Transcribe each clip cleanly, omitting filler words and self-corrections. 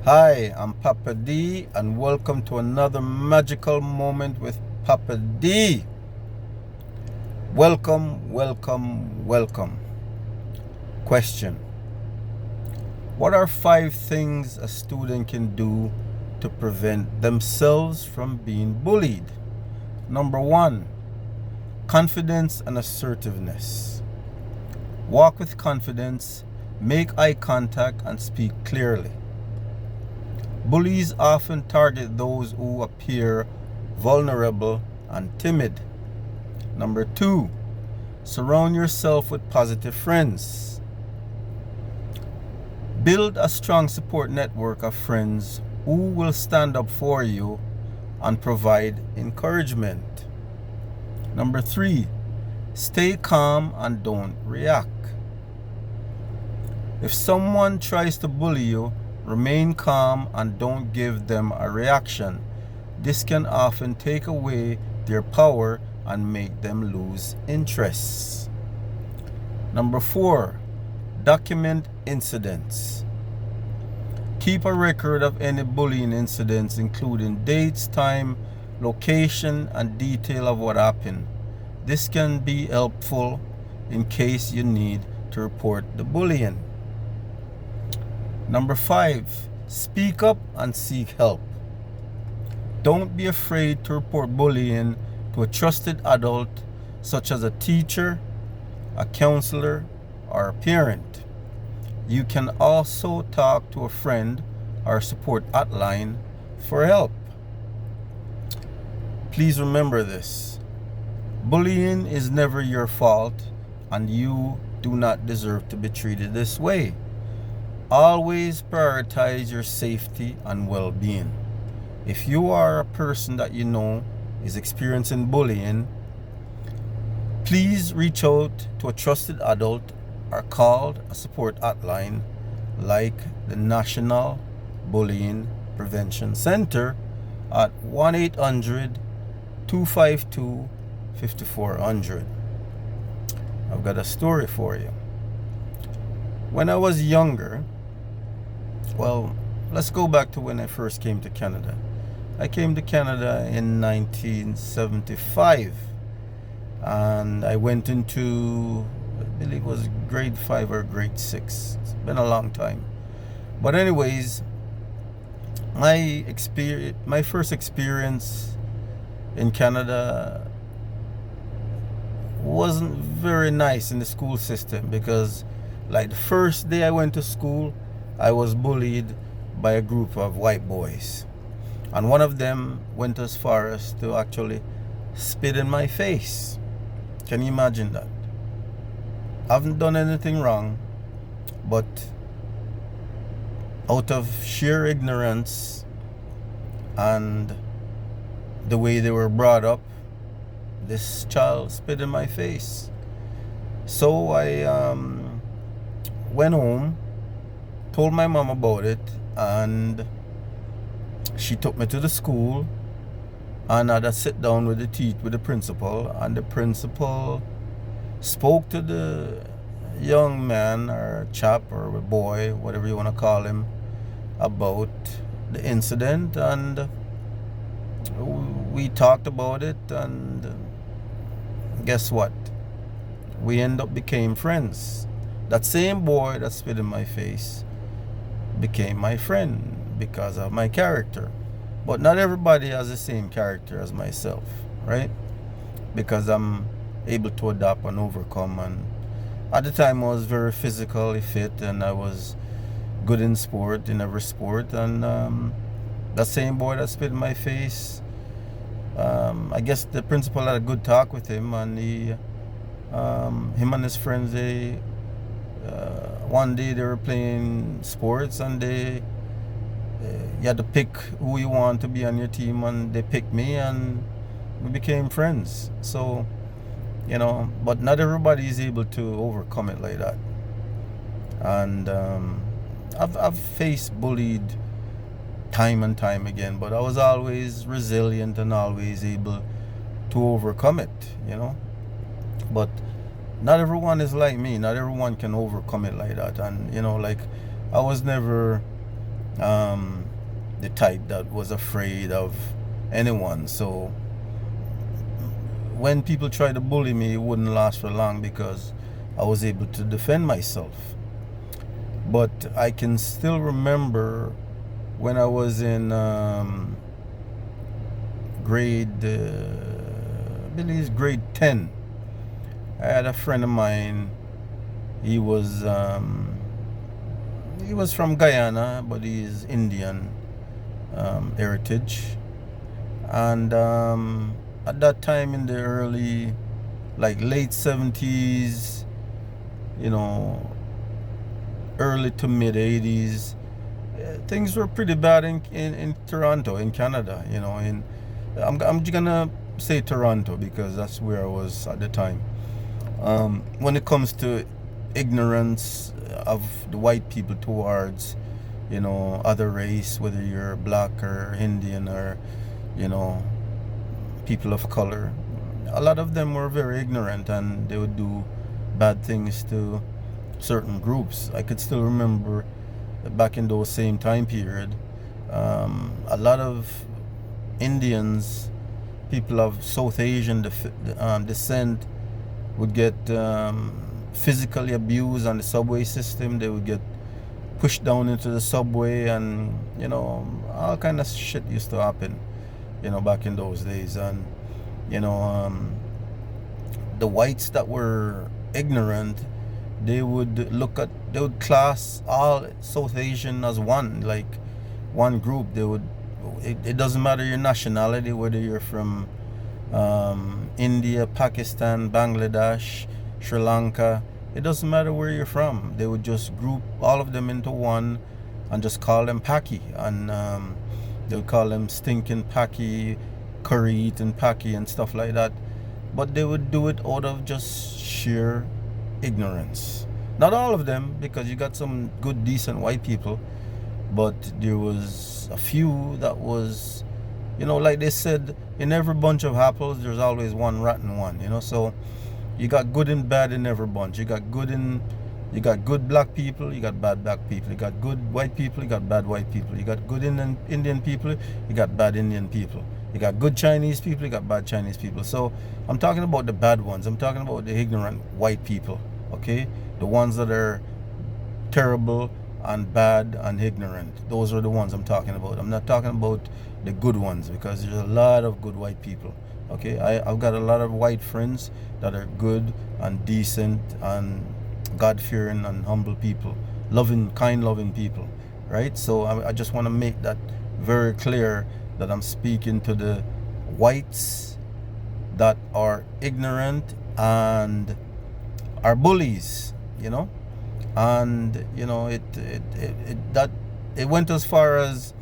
Hi, I'm Papa D, and welcome to another magical moment with Papa D. Welcome, welcome, welcome. Question: what are 5 things a student can do to prevent themselves from being bullied? Number 1, confidence and assertiveness. Walk with confidence, make eye contact, and speak clearly. Bullies often target those who appear vulnerable and timid. Number 2, surround yourself with positive friends. Build a strong support network of friends who will stand up for you and provide encouragement. Number 3, stay calm and don't react. If someone tries to bully you, remain calm and don't give them a reaction. This can often take away their power and make them lose interest. Number 4, document incidents. Keep a record of any bullying incidents, including dates, time, location, and detail of what happened. This can be helpful in case you need to report the bullying. Number 5, speak up and seek help. Don't be afraid to report bullying to a trusted adult, such as a teacher, a counselor, or a parent. You can also talk to a friend or support hotline for help. Please remember this: bullying is never your fault, and you do not deserve to be treated this way. Always prioritize your safety and well-being. If you are a person that you know is experiencing bullying, please reach out to a trusted adult or call a support hotline like the National Bullying Prevention Center at 1-800-252-5400. I've got a story for you. When I was younger, let's go back to when I first came to Canada. I came to Canada in 1975, and I went into, I believe it was grade 5 or grade 6. It's been a long time. But anyways, my first experience in Canada wasn't very nice in the school system, because like the first day I went to school, I was bullied by a group of white boys. And one of them went as far as to actually spit in my face. Can you imagine that? I haven't done anything wrong, but out of sheer ignorance and the way they were brought up, this child spit in my face. So I went home, told my mom about it, and she took me to the school, and I had to sit down with the principal, and the principal spoke to the young man or chap or boy, whatever you want to call him, about the incident, and we talked about it, and guess what? We end up became friends. That same boy that spit in my face became my friend because of my character. But not everybody has the same character as myself, right? Because I'm able to adapt and overcome. And at the time I was very physically fit, and I was good in every sport. And that same boy that spit in my face, I guess the principal had a good talk with him, and him and his friends, one day they were playing sports, and you had to pick who you want to be on your team, and they picked me, and we became friends. So, but not everybody is able to overcome it like that. And I've faced bullied time and time again, but I was always resilient and always able to overcome it, But not everyone is like me. Not everyone can overcome it like that. And like, I was never um, the type that was afraid of anyone. So when people tried to bully me, it wouldn't last for long because I was able to defend myself. But I can still remember when I was in I believe it's grade 10. I had a friend of mine. He was from Guyana, but he's Indian heritage. And at that time in the early, like late 70s, you know, early to mid 80s, things were pretty bad in Toronto, in Canada. I'm gonna say Toronto because that's where I was at the time. When it comes to ignorance of the white people towards, other race, whether you're black or Indian or, you know, people of color, a lot of them were very ignorant and they would do bad things to certain groups. I could still remember back in those same time period, a lot of Indians, people of South Asian descent, would get physically abused on the subway system. They would get pushed down into the subway, and all kind of shit used to happen, back in those days. And the whites that were ignorant, they would class all South Asian as one, like one group. It doesn't matter your nationality, whether you're from India, Pakistan, Bangladesh, Sri Lanka. It doesn't matter where you're from. They would just group all of them into one and just call them Paki. And they would call them stinking Paki, curry eating Paki and stuff like that. But they would do it out of just sheer ignorance. Not all of them, because you got some good, decent white people. But there was a few that was, like they said, in every bunch of apples, there's always one rotten one, So you got good and bad in every bunch. You got good black people, you got bad black people. You got good white people, you got bad white people. You got good Indian people, you got bad Indian people. You got good Chinese people, you got bad Chinese people. So I'm talking about the bad ones. I'm talking about the ignorant white people, okay? The ones that are terrible and bad and ignorant. Those are the ones I'm talking about. I'm not talking about the good ones, because there's a lot of good white people. Okay, I've got a lot of white friends that are good and decent and God-fearing and humble people, kind, loving people, right? So I just want to make that very clear, that I'm speaking to the whites that are ignorant and are bullies, and it went as far as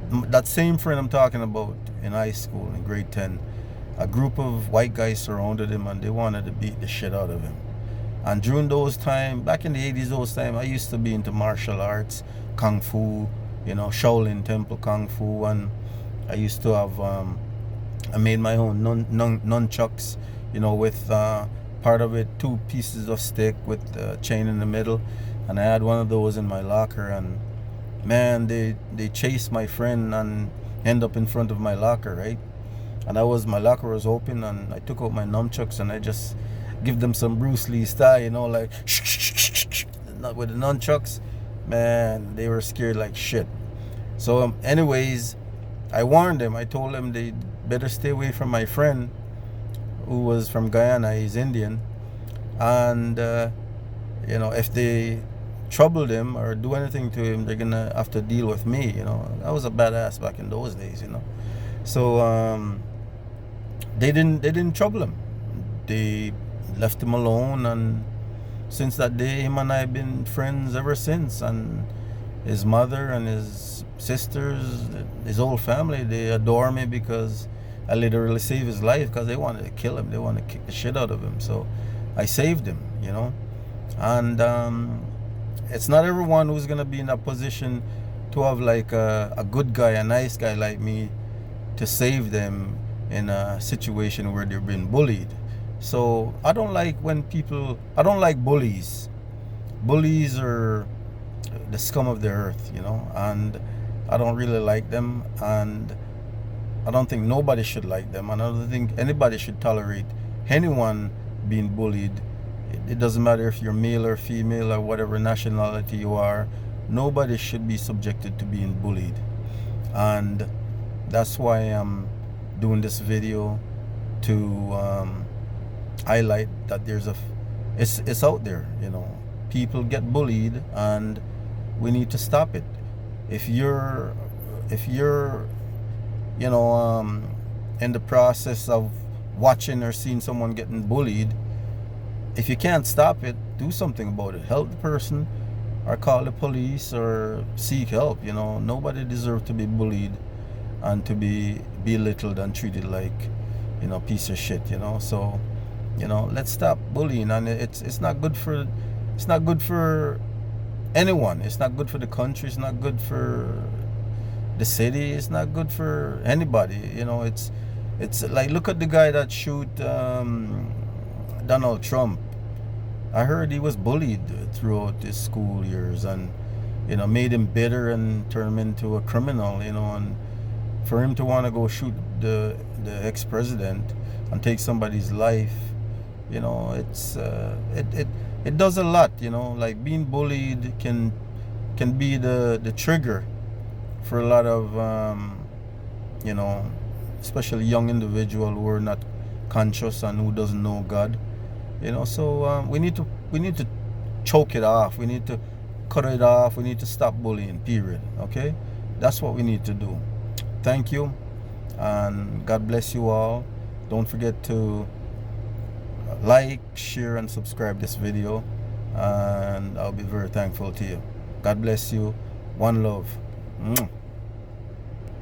that same friend I'm talking about in high school, in grade 10. A group of white guys surrounded him and they wanted to beat the shit out of him. And during those time, back in the 80s, I used to be into martial arts, kung fu, Shaolin Temple kung fu, and I used to have I made my own nunchucks, with part of it 2 pieces of stick with a chain in the middle, and I had one of those in my locker. And man, they chased my friend and end up in front of my locker, right? And my locker was open, and I took out my nunchucks and I just give them some Bruce Lee style, like not with the nunchucks. Man, they were scared like shit. So anyways, I warned them. I told them they better stay away from my friend who was from Guyana. He's Indian, and if they trouble him or do anything to him, they're gonna have to deal with me. I was a badass back in those days. So they didn't trouble him. They left him alone, and since that day, him and I have been friends ever since. And his mother and his sisters, his whole family, they adore me because I literally saved his life, because they wanted to kill him. They wanted to kick the shit out of him. So I saved him, And it's not everyone who's going to be in a position to have like a good guy, a nice guy like me, to save them in a situation where they're being bullied. So I don't like bullies. Bullies are the scum of the earth, you know, and I don't really like them, and I don't think nobody should like them, and I don't think anybody should tolerate anyone being bullied. It doesn't matter if you're male or female or whatever nationality you are. Nobody should be subjected to being bullied, and that's why I'm doing this video to highlight that it's out there, you know. People get bullied, and we need to stop it. If you're you know, in the process of watching or seeing someone getting bullied, if you can't stop it, do something about it. Help the person, or call the police, or seek help. You know, nobody deserves to be bullied and to be belittled and treated like, you know, piece of shit. You know, so, you know, let's stop bullying. And it's not good for anyone. It's not good for the country. It's not good for the city. It's not good for anybody. You know, it's like, look at the guy that shoot Donald Trump. I heard he was bullied throughout his school years, and, you know, made him bitter and turn him into a criminal. You know, and for him to want to go shoot the ex-president and take somebody's life, you know, it does a lot. You know, like, being bullied can be the trigger for a lot of you know, especially young individual who are not conscious and who doesn't know God. You know, so we need to choke it off. We need to cut it off. We need to stop bullying, period. Okay, that's what we need to do. Thank you, and God bless you all. Don't forget to like, share, and subscribe this video, and I'll be very thankful to you. God bless you. One love.